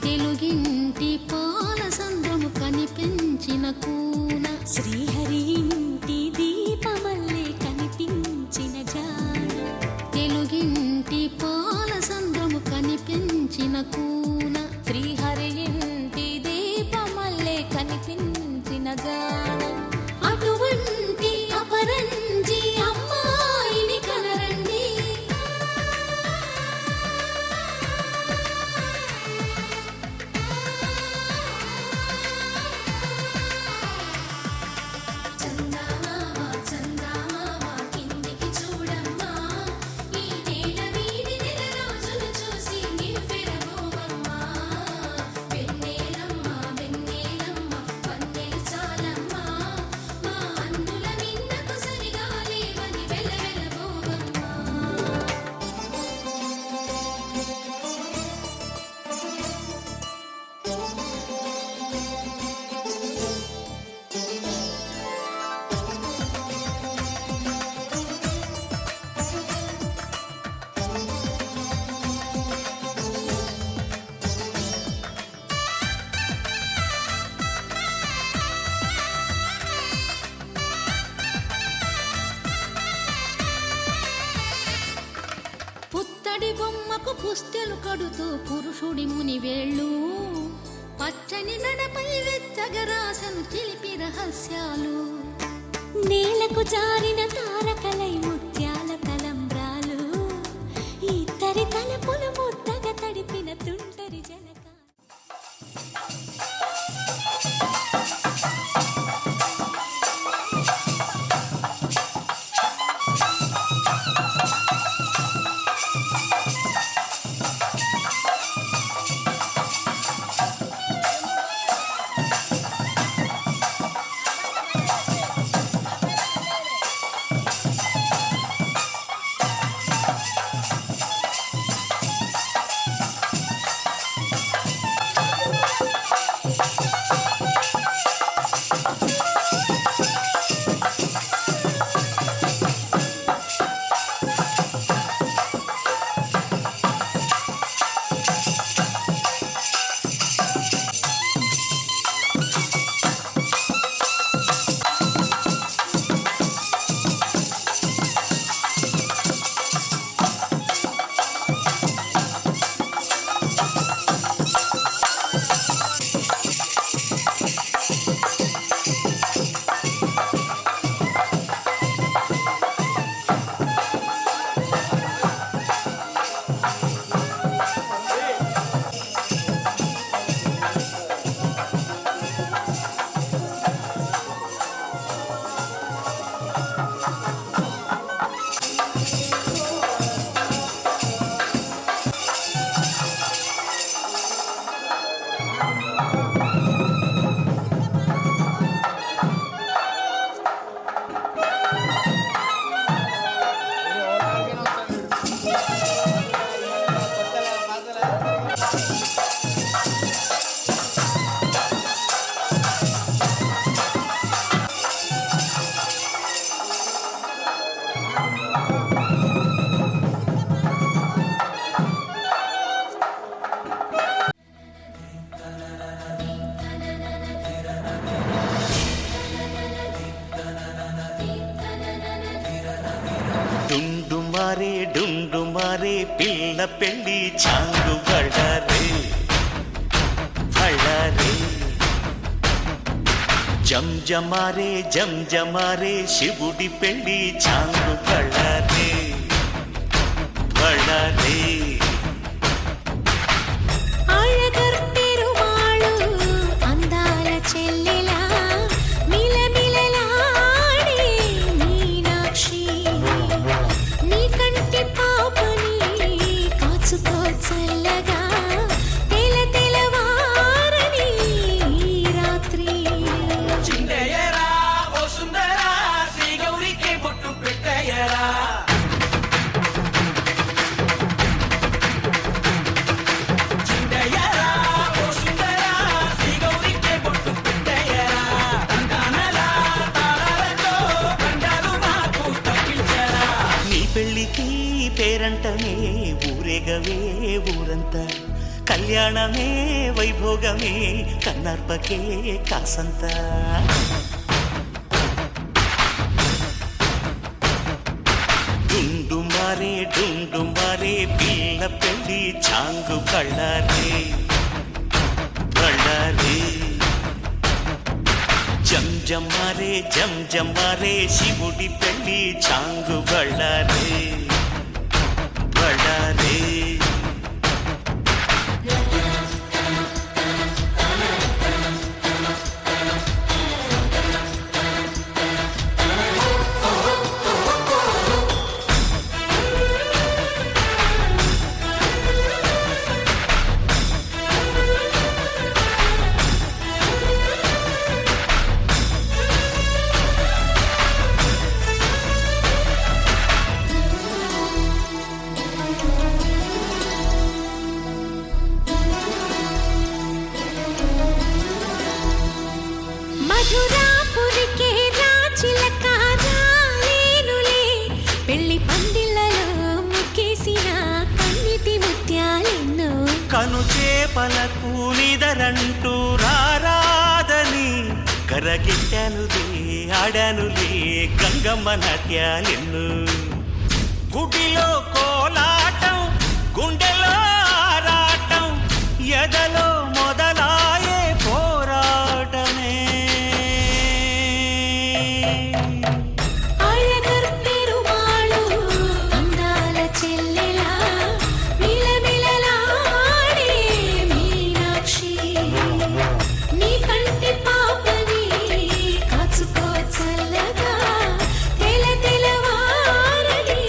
తెలుగింటి పాల సంద్రము కనిపించిన కూన శ్రీహరి ఇంటి దీపమల్లే కనిపించిన జాన తెలుగింటి పాల సంద్రము కనిపించిన కూన శ్రీహరి ఇంటి దీపమల్లే కనిపించిన జాన అటువంటి అపరంజి అమ్మాయిని కనరండి పుత్తడి బొమ్మకు పుస్తెలు కడుతూ పురుషుడి ముని వేళ్ళు పచ్చని నడపై వెచ్చగరాసను చిలిపి రహస్యాలు నేలకు జారిన తారకలై ముత్యాల తలంబ్రాలు ఇద్దరి తలపులు ముద్దగా తడిపిన తుంటరి జలక డుండు మారే పిల్ల పెళ్ళి చాంగు బళ్ళారే బళ్ళారే జంజమారే శివుడి పెళ్ళి చాంగు బళ్ళారే బళ్ళారే పేరంటనే ఊరేగవే ఊరంతా కళ్యాణమే వైభోగమే కన్నార్పకే కాసంత డుండు మారే పిల్ల పెళ్ళి చాంగు కళ్ళారే కళ్ళారే జం మారే శివుడి పెళ్ళి చాంగు బళ్ళారే బళ్ళారే మధురాపురికే రాచిలక రాలేనులే పెళ్లి పందిళ్ళలో ముక్కేసిన కన్నిటి ముత్యాలెన్నో కను చేపలకు నిదరంటూ రారాదని కరగిట్టానులే ఆడానులే గంగమ్మ నాట్యాలెన్ను గుడిలో కోలాటం గుండెలో ఆరాటం ఎదలో మొదలాయే పోరాటమే అழகర్ పెరుమాళు అందాల చెల్లెలా మిలమిలలాడే మీనాక్షి నీ కంటి పాపని కాచుకో చల్లగా తెలవారని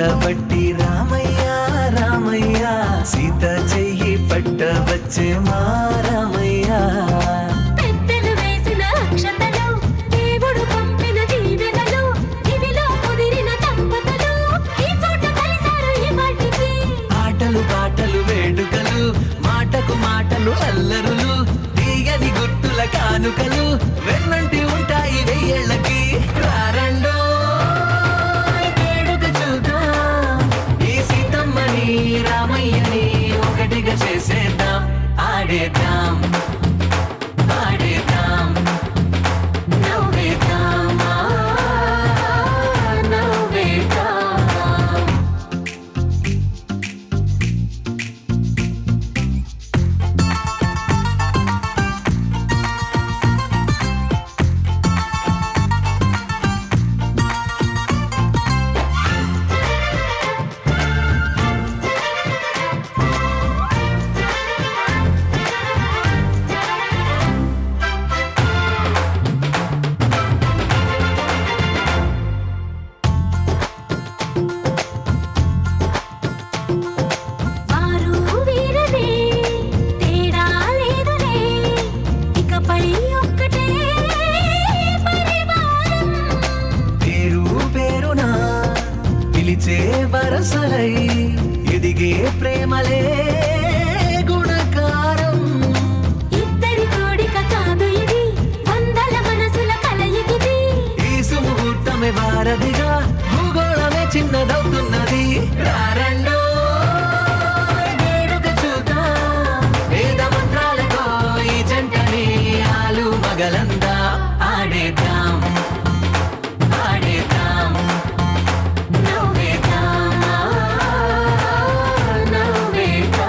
పట్టబట్టి రామయ్య రామయ్య సీత చెయ్యి పట్టవచ్చే మా రామయ్య పెద్దలు వేసిన అక్షతలు దేవుడు పంపిన దీవెనలు ఇవిలో కుదిరిన దంపతులు ఈ చోట కలిసారు ఇవాటికి ఆటలు పాటలు వేడుకలు మాటకు మాటలు అల్లరులు తీయని గుర్తుల కానుకలు వెన్నంటి ఉంటాయి వెయ్యేళ్ళకి రారండో వేడుక చూద్దాం ఈ సీతమ్మని రామయ్యని ఒకటిగా చేసేద్దాం ఆడేద్దాం ఆడేద్దాం నవ్వేద్దాం నవ్వేద్దాం వారు వీరనే తేడా లేదులే ఇకపై ఒక్కటే పరివారం పేరు పేరునా పిలిచే వరసలై ఎదిగే ప్రేమలే గుణకారం ఇద్దరి కోడిక కాదు ఇది వందల మనసుల కలయికిది ఈ సుముహూర్తమే వారధిగా భూగోళమే చిన్నదవుతున్నది రారండో వేడుక చూద్దాం వేద మంత్రాలతో ఈ జంటని ఆలు మగలందా ఆడేద్దాం ఆడేద్దాం నవ్వేద్దాం నవ్వేద్దాం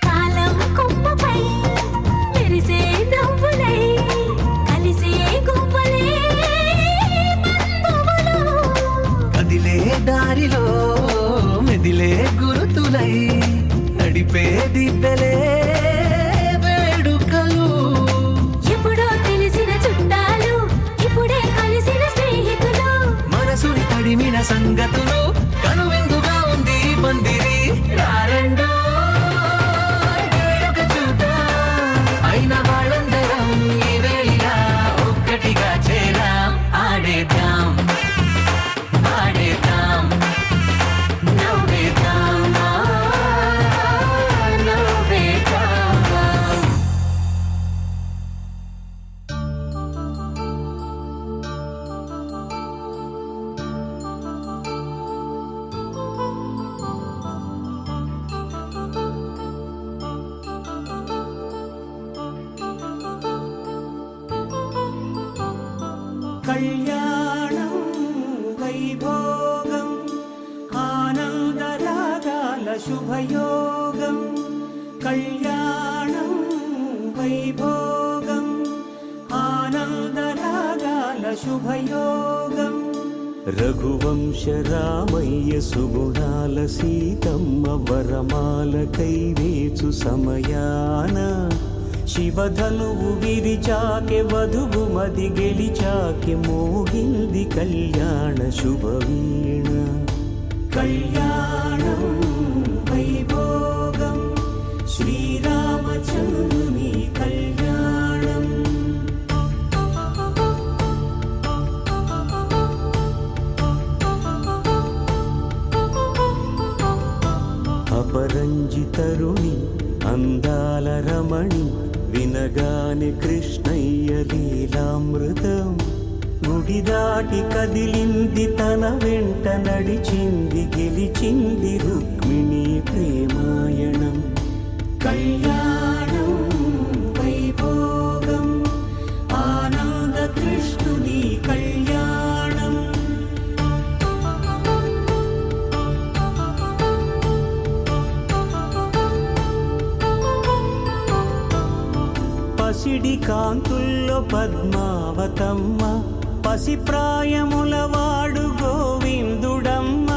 కాలం కొమ్మపై మెరిసే నవ్వులై కలిసే గువ్వలే బంధువులు కదిలే దారిలో మెదిలే గురుతులై నడిపే దిబ్బెలే వేడుకలు ఎప్పుడో తెలిసిన చుట్టాలు ఇప్పుడే కలిసిన స్నేహితులు మనసుని తడిమిన సంగతులు కనువిందుగా ఉంది ఈ పందిరి రారండో వేడుక చూద్దాం అయిన వాళ్ళందరం ఈ వేళ ఒక్కటిగా చేరాం ఆడేద్దాం ఆడేద్దాం నవ్వేద్దాం నవ్వేద్దాం కళ్యాణం వైభోగం ఆనందరాగాల శుభయోగం కళ్యాణం వైభోగం ఆనందరాగాల శుభయోగం రఘువంశ రామయ్య సుగుణాల సీతమ్మ వరమాల కైవేచు సమయాన శివధనువు విరిచాకె వధువు మది గెలిచాకె మోగింది కళ్యాణ శుభవీణ కళ్యాణం వైభోగం శ్రీరామచంద్రుని కళ్యాణం అపరంజితరుణి అందాల రమణి వినగానే కృష్ణయ్య లీలామృతం గుడి దాటి కదిలింది తన వెంట నడిచింది గెలిచింది రుక్మిణి ప్రేమాయణం కళ్యాణం వైభోగం ఆనంద కృష్ణుని కళ్యాణం కాంతుల్లో పద్మావతమ్మ పసిప్రాయముల వాడు గోవిందుడమ్మ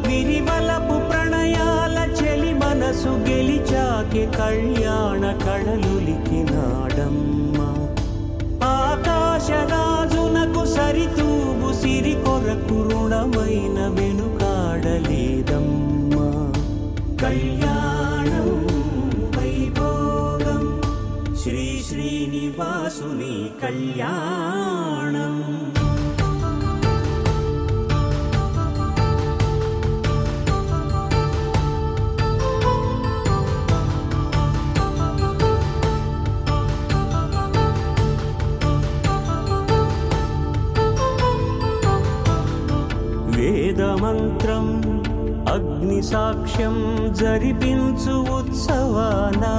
విరివలపు ప్రణయాల చెలి మనసు గెలిచాకే కళ్యాణ కళలులికినాడమ్మ ఆకాశరాజునకు సరితూగు సిరి కొరకు రుణమైన వెనుకాడలేదమ్మా కళ్యాణం వైభోగం శ్రీ శ్రీనివాసుని కళ్యాణం వేదమంత్రం అగ్ని సాక్ష్యం జరిపించు ఉత్సవానా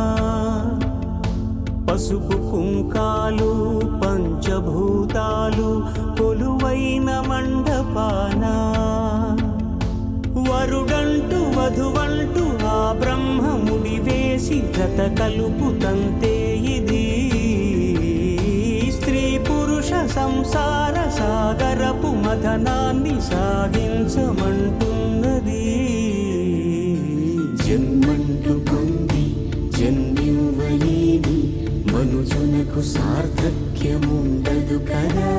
పసుపు కుంకాలు పంచభూతాలు కొలువైన మండపానా వరుడంటూ వధువంటూ ఆ బ్రహ్మముడి వేసి జత కలుపుతంతే ఇది స్త్రీ పురుష సంసార సాగరపు మథనాన్ని సాగించమంటున్నది జన్మంటూ పొంది జన్మివ్వలేని మనుజునకు సార్థక్యముండదు కదా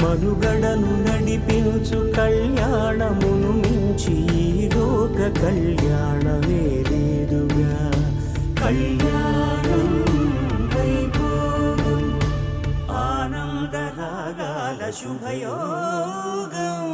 మనుగడను నడిపించు కళ్యాణమును మించి ఈ లోక కళ్యాణమే లేదుగా కళ్యాణం వైభోగం ఆనందరాగాల శుభయోగం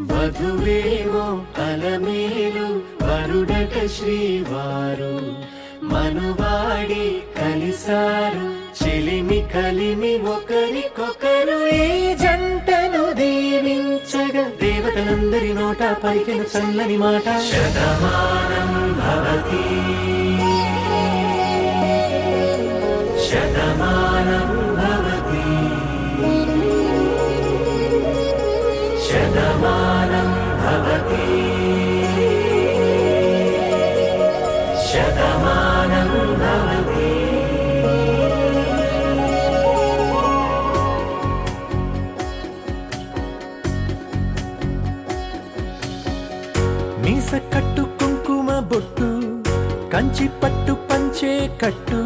వధువేమో అలమేలు వరుడట శ్రీవారు మనువాడి కలిసారు చెలిమి కలిమి ఒకరికొకరు ఈ జంటను దీవించగా దేవతలందరి నోట పలికిన చల్లని మాట శతమానం భవతి శతమానం భవతి శతమానం భవతి శతమానం భవతి. మీస కట్టు కుంకుమ బొట్టు కంచి పట్టు పంచే కట్టు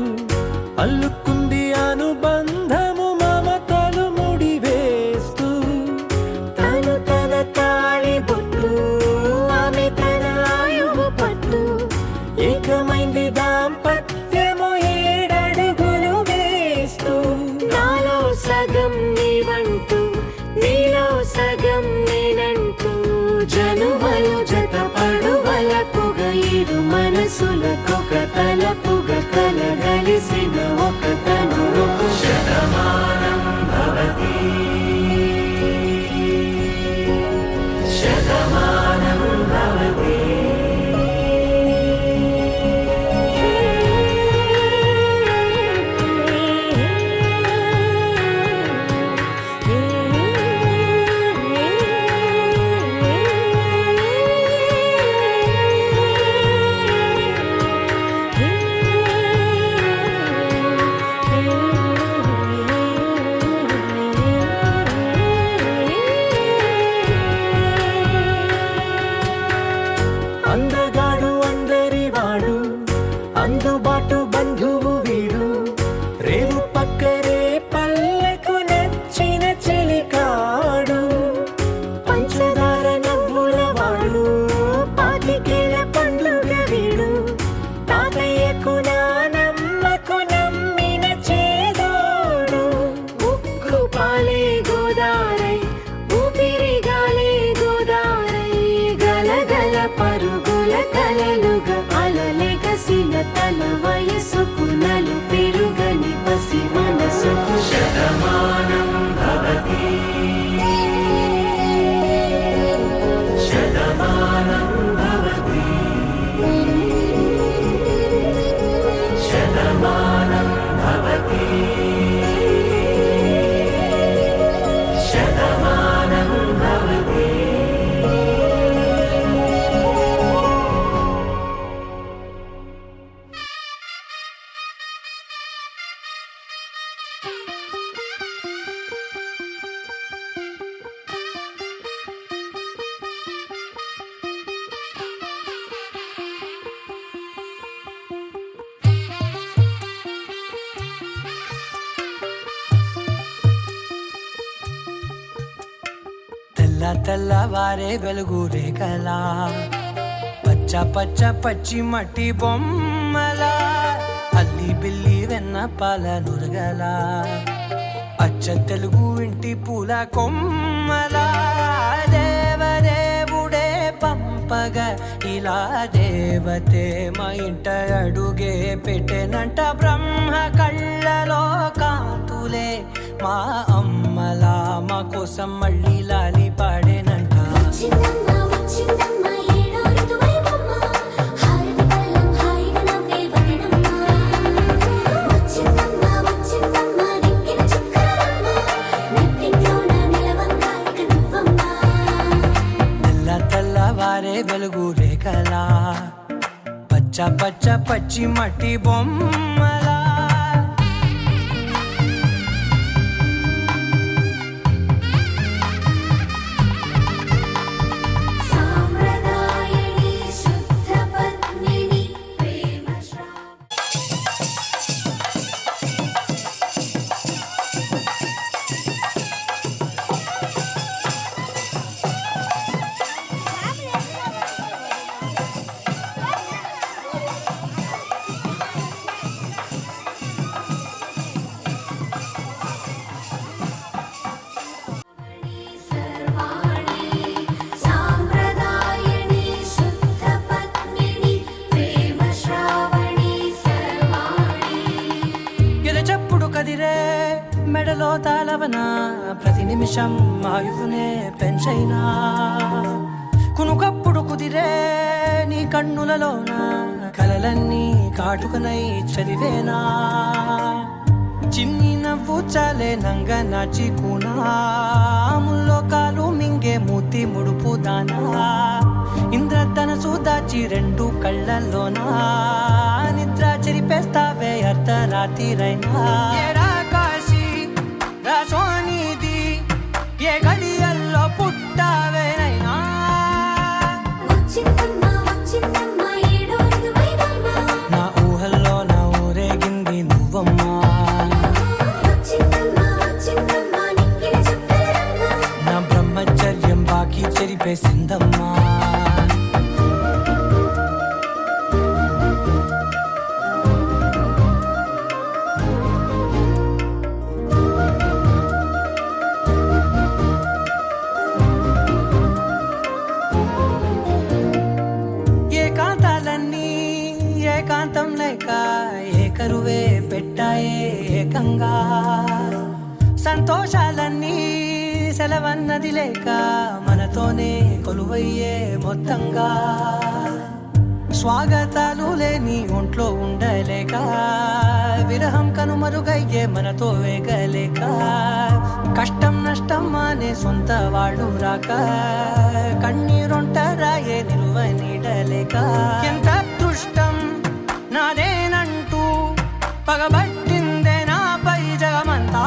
అల్లుకుంది అనుబంధము మమతలు ముడి వేస్తూ తను తన తాళి బొట్టు ఆమె తన ఆయువు పట్టు ఏకమైంది దాంపత్యము 7 అడుగులు వేస్తూ నాలో సగం నీవంటూ నీలో సగం నేనంటూ జనుమలు జతపడువలపుగా ఇరు మనసులకొక తలపుగా కలగలిసిన ఒక తనువు శతమానం భవతి శతమానం భవతి. అందగాడు అందరి వాడు అందుబాటు బంధువు వీడు రేవు పక్కరే పల్లెకు నచ్చిన చెలికాడు పంచదార నవ్వుల వాడు పాతికేల పండుగ వీడు తాతయ్యకు నానమ్మకు నమ్మిన చేదోడు ఉక్కు పాలే గోదారై ఊపిరి గాలే గోదారై గలగల పరుగుల కలలుగా అలలెగసిన తన వయసుకు నలు పెరుగని పసి మనసుకు శతమానం భవతి శతమానం భవతి శతమానం భవతి శతమానం భవతి. తెల్ల తెల్లవారే వెలుగు రేఖలా పచ్చ పచ్చ పచ్చి మట్టి బొమ్మలా అల్లి బిల్లి వెన్న పాల నురగలా అచ్చ తెలుగు ఇంటి పూల కొమ్మలా దేవదేవుడే పంపగా ఇలా దేవతే మా ఇంట అడుగే పెట్టెనంట బ్రహ్మ కళ్ళలో కాంతులే మా అమ్మలా మా కోసం మళ్ళీ లాలి పాడేనంట వచ్చిందమ్మ వచ్చిందమ్మ ఏడో ఋతువైవమ్మ హారతి పళ్ళం హాయిగా నవ్వే వదనమ్మ వచ్చిందమ్మ వచ్చిందమ్మ నెక్కిన చుక్కలమ్మ నెట్టింట్లోన నిలవంగా ఇక నువ్వమ్మ తెల్ల తెల్లవారే వెలుగు రేఖలా పచ్చ పచ్చ పచ్చి మట్టి బొమ్మలా సామ్రదాయని శుద్ధ పద్మిని ప్రేమ కదిరే మెడలో తాళవన ప్రతి నిమిషం ఆయువునే పెంచైనా కునుకప్పుడు కుదిరే నీ కన్నులలోన కలలన్నీ కాటుకనై చదివేనా చిన్ని నవ్వు చాలే నంగ నాచి కూనాముల్లో కాలు మింగే మూతి ముడుపు దానా ఇంద్రధనసు దాచి రెండు కళ్ళల్లోనా నిద్ర చెరిపేస్తావే అర్ధరాత్రిరైనా ఏరా కాశీ రా సోనిది ఏ గడియల్లో పుట్టావేనైనా వచ్చిందమ్మా వచ్చిందమ్మా ఏడో ఋతువైవమ్మ నా ఊహల్లో నా ఊరేగింది నువ్వమ్మా వచ్చిందమ్మా వచ్చిందమ్మా నిక్కిన చుక్కలమ్మ నా బ్రహ్మచర్యం బాకీ చెరిపేసిందమ్మా ఏకాంతాలన్నీ ఏకాంతం లేక ఏకరువే పెట్టాయే ఏకంగా సంతోషాలన్నీ సెలవన్నది లేక మనతోనే కొలువయ్యే మొత్తంగా స్వాగతాలు లేని ఒంట్లో ఉండలేక విరహం కనుమరుగయ్యే మనతో వేగలేక కష్టం నష్టం అనే సొంత వాళ్ళు రాక కన్నీరొంటరాయే నిలువ నీడలేక ఎంత అదృష్టం నాదేనంటూ పగబట్టిందే నాపై జగమంతా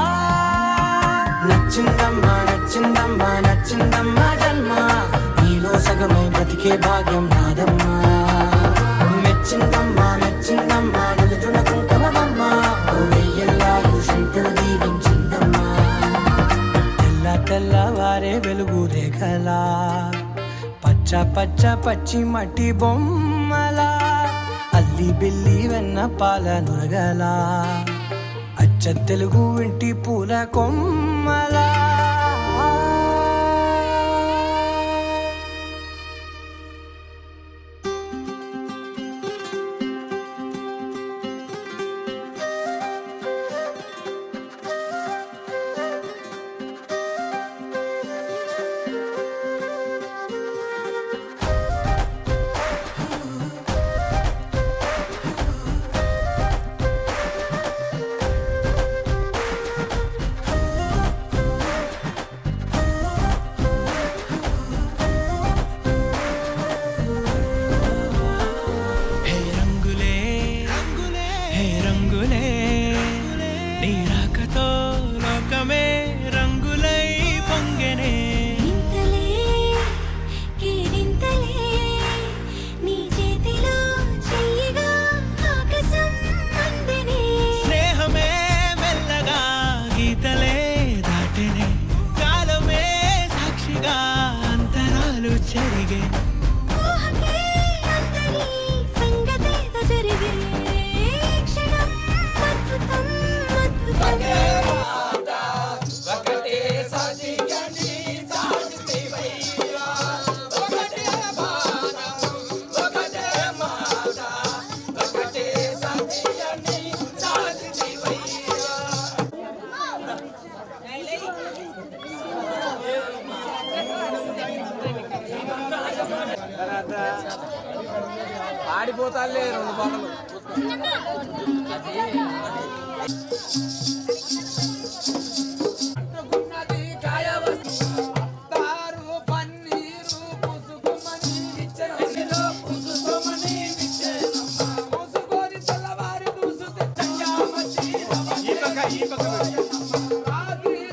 నచ్చిందమ్మా నచ్చిందమ్మా నచ్చిందమ్మా జన్మ నీలో సగమై బ్రతికే భాగ్యం నాదమ్మా మెచ్చిందమ్మా మెచ్చిందమ్మా నుదుటిన కుంకుమమ్మా ఓ వెయ్యల్లాలు శంకరు దీవించిందమ్మా తెల్ల తెల్లవారే వెలుగు రేఖలా పచ్చ పచ్చ పచ్చి మట్టి బొమ్మలా అల్లి బిల్లి వెన్న పాల నురగలా అచ్చ తెలుగు ఇంటి పూల కొమ్మలా హే రంగులే హే రంగులే నీ రాకతో లోకమే రంగులై పొంగెనే ఇంతలే కేరింతలే నీ చేతిలో చెయ్యగా ఆకాశం అందనే స్నేహమే మెల్లగా గీతలే దాటెనే కాలమే సాక్షిగా అంతరాలు చెరిగే ఊహకే అంతని సంగతేదో జరిగే క్షణం అద్భుతం అద్భుతం ఆడిపోతాలే రెండు బాటలు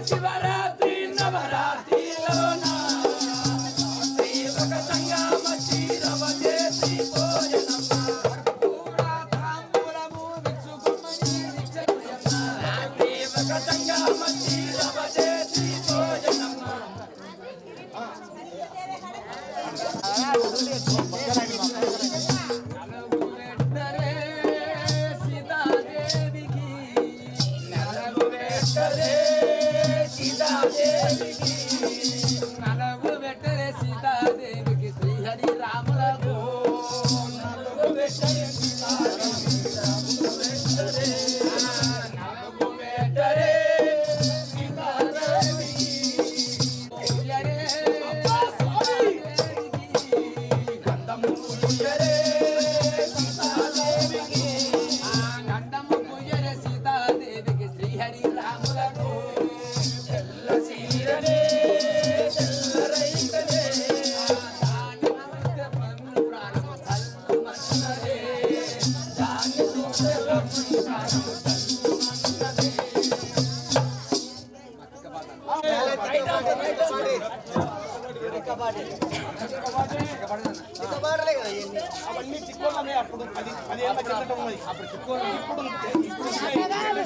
శివరాత్రి నవరాత్రిలోన నలవు పెట్టరే సీతాదేవికి శ్రీహరి రాములకు నలవు పెట్టరే సీతాదేవికి నలవు పెట్టరే రాములకు తెల్ల సీరనే తెల్ల రైతనే దాని చూస్తే మన ప్రాణం తల్లుమన్నదే దాన్ని చూస్తే మన ప్రాణం తల్లుమన్నదే అవన్నీ చిక్కున్నాయి అప్పుడు 10 ఏళ్ళ కిందట ఉన్నది అప్పుడు చిక్కున్నాయి ఇప్పుడు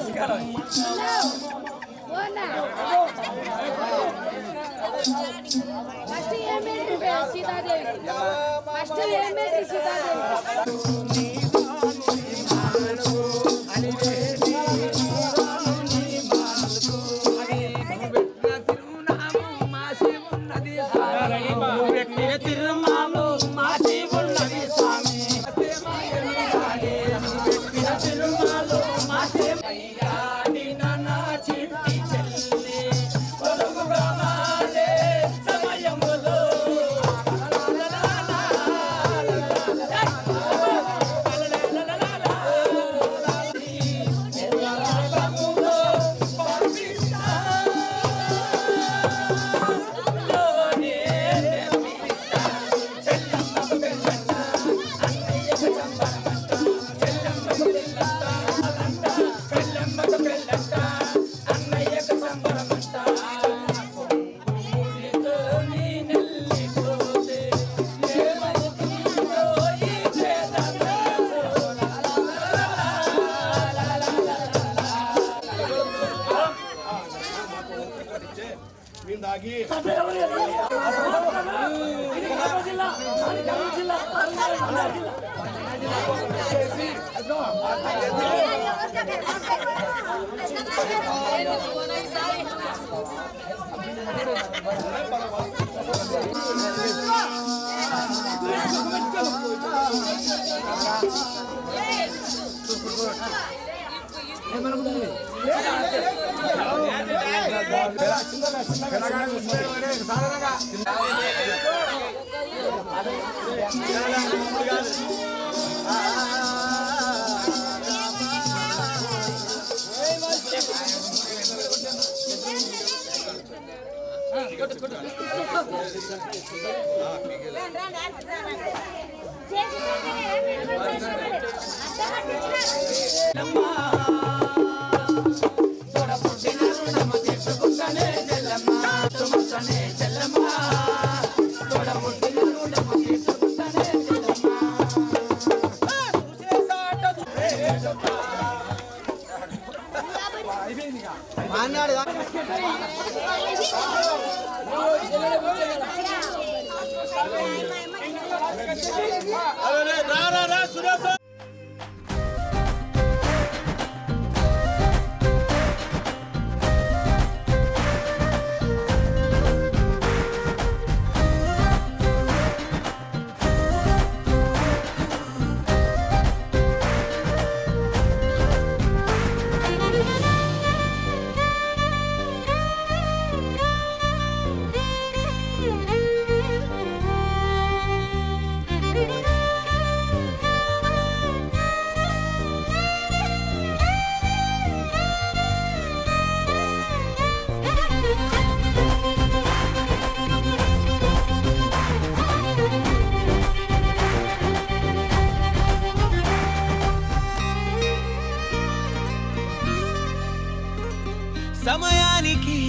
సమయానికి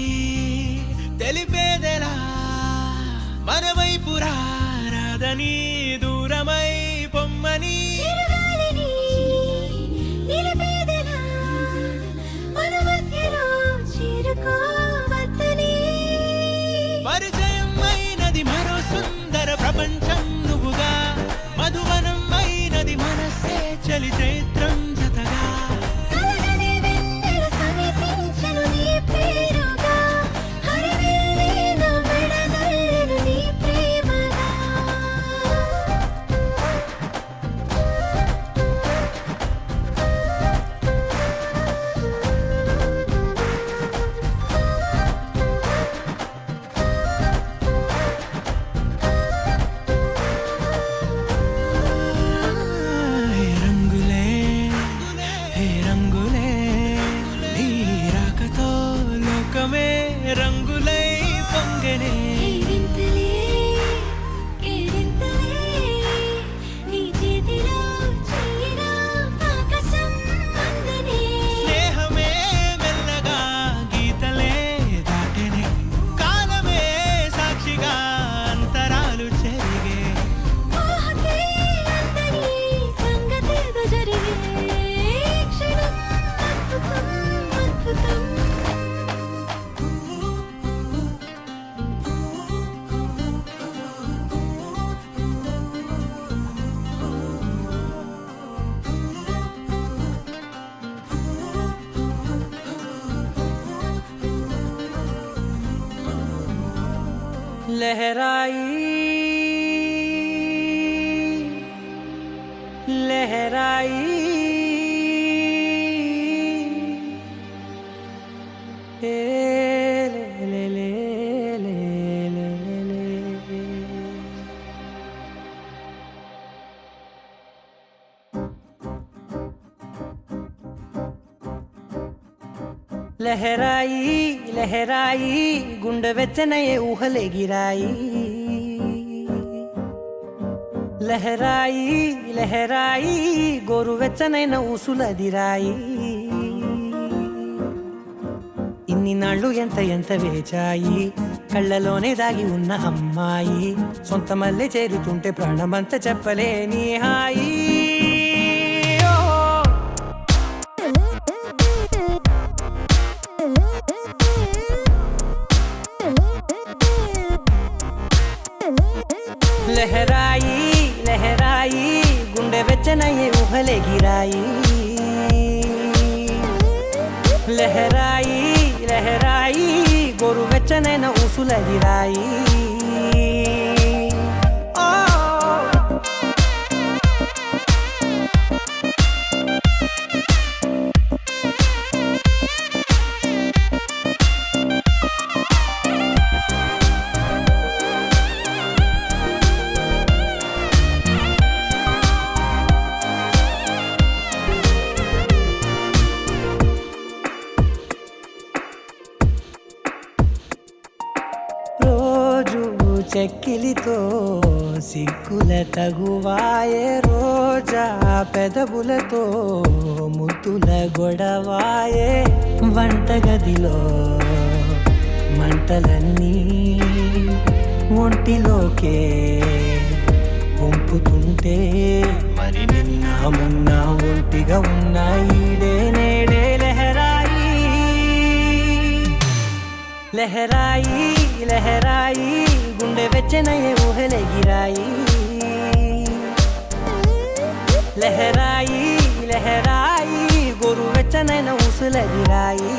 తెలిపేదెలా మన వైపు రాదని దూరమై పొమ్మని చిరుగాలిని నిలిపేదెలా మన మధ్యలో చేరుకోవద్దని పరిచయం అయినది మరో సుందర ప్రపంచం నువ్వుగా మధువనం అయినది మనసే చలి చైత్రం జతగా కలగని వెన్నెల సమీపించను నీ పేరుగా హరివిల్లి నా మెడనల్లను నీ ప్రేమగా రంగులై పొంగనే వింతలే కేరింతలే నీ చేతిలో చెయ్యిరా ఆకాశం అందనే స్నేహమే మెల్లగా గీతలే దాటనే కాలమే సాక్షిగా అంతరాలు చెరిగే ఊహకే అందని సంగతేదో జరిగే క్షణం అద్భుతం అద్భుతం लहराई लहराई ए ले ले ले ले ले ले लहराई लहराई गुंड వెచ్చనయే ఊహలే గిరాయి లహరాయి లహరాయి గోరు వెచ్చనైన ఊసులదిరాయి ఇన్ని నాళ్ళు ఎంత ఎంత వేచాయి కళ్ళలోనే దాగి ఉన్న అమ్మాయి సొంత మల్లె చేరుతుంటే ప్రాణమంత చెప్పలేని హాయి లహరాయి లహరాయి గుండె వెచ్చనయ్యే ఊహలే గిరాయి లహరాయి లహరాయి గోరు వెచ్చనైన ఊసులదిరాయి చెక్కిలితో సిగ్గుల తగువాయే రోజా పెదవులతో ముద్దుల గొడవాయే వంటగదిలో మంటలన్నీ ఒంటిలోకే వంపుతుంటే మరి నిన్న మొన్న ఒంటిగా ఉన్న ఈడే నేడే లహరాయి లహరాయి లహరాయి గుండె వెచ్చనయ్యే ఊహలే గిరాయి లహరాయి లహరాయి గోరు వెచ్చనైన ఊసులదిరాయి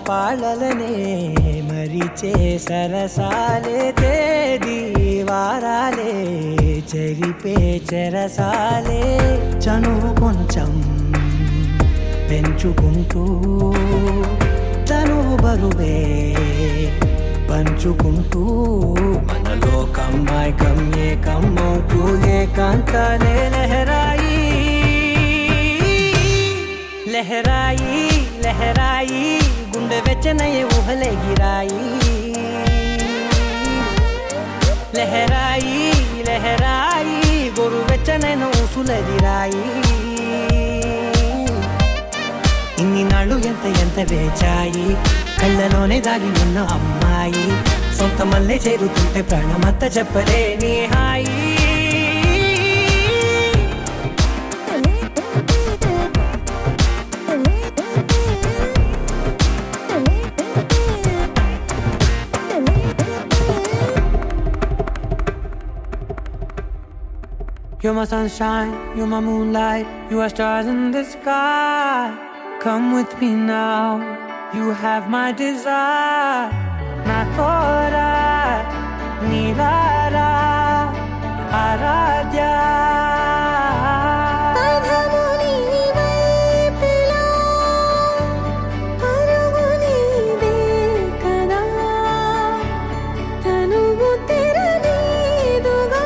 పాలలనే మరిచే సరసాలే తేదీ వారాలే చెరిపే చెరసాలే చనువు కొంచెం పెంచుకుంటూ తనువు బరువే పంచుకుంటూ మనలో కమ్మాయికం ఏకమవుతూ ఏకాంతాలే లహరాయి లహరాయి లహరాయి గుండె వెచ్చనయ్యే ఊహలే గిరాయి లహరాయి లహరాయి గోరు వెచ్చనైన ఊసులదిరాయి ఇన్ని నాళ్ళు ఎంత ఎంత వేచాయి కళ్ళలోనే దాగి ఉన్న అమ్మాయి సొంత మల్లె చేరుతుంటే ప్రాణమంతా చెప్పలేని హాయి You're my sunshine, you're my moonlight, you are stars in the sky. Come with me now, you have my desire. Na tora, నీలారా ఆరాధ్య పదము నీ వైపులా పరుగు నీదే కదా తనువు తెరనీదుగా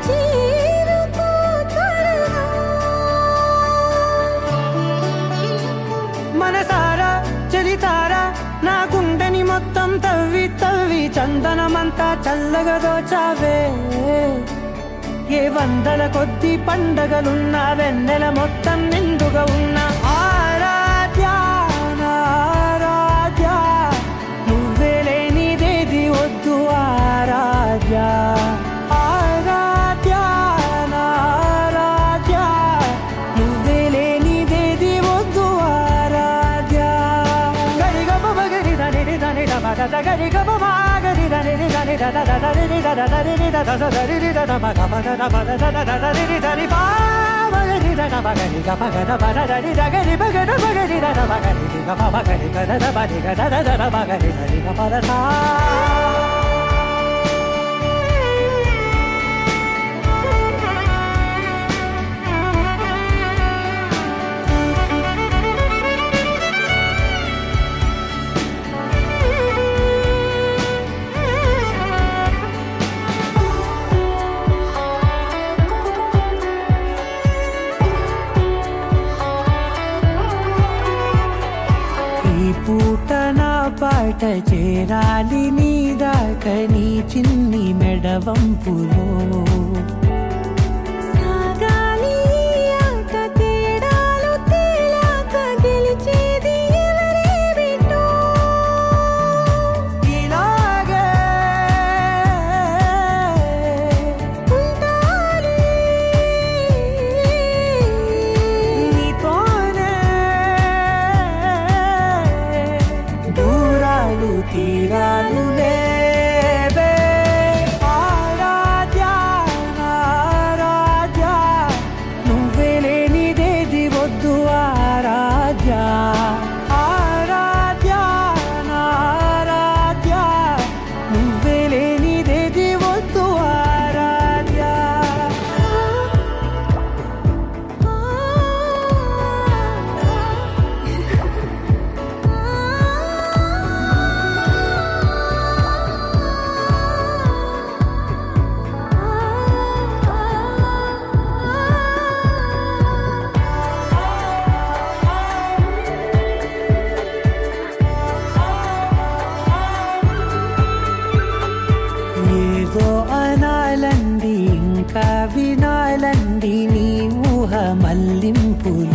చేరుకో త్వరగా మనసారా చలితారా నా గుండెని మొత్తం తవ్వి తవ్వి చందనమంతా చల్లగా దోచావే ఏ వందల కొద్ది పండగలున్నా వెన్నెల మొత్తం నిండుగా ఉన్న ఆరాధ్య నా ఆరాధ్య నువ్వే లేనిదేది వద్దు ఆరాధ్య ఆరాధ్య నా ఆరాధ్య నువ్వే లేనిదేది వద్దు ఆరాధ్య గరిగమ మగరి దని దని మగ గరిగమ మాగరి దని దని దని దని దని దని దని మగ మగ మగ దని దని మగరి దని మగరి మగ మగ దని గరి మగ మగరి దని మగరి గమ మగరి గద మగరి గద ద మగరి దని మగ దా ఈ పూట నా పాట చేరాలి నీ దాకా నీ చిన్ని మెడవంపులో సాగాలి ఆట తేడాలు తేలాక గెలిచేది ఎవరే బిడ్డో ఇలాగే ఉంటాలి నీతోనే దూరాలు తీరాలు లేవే ఆరాధ్య నా ఆరాధ్య నువ్వే లేనిదేది వద్దు ఆరాధ్య ఆరాధ్య నా ఆరాధ్య నువ్వే లేనిదేది వద్దు ఆరాధ్య ఏదో అనాలండి ఇంకా వినాలండి నీ ఊహ మల్లింపులు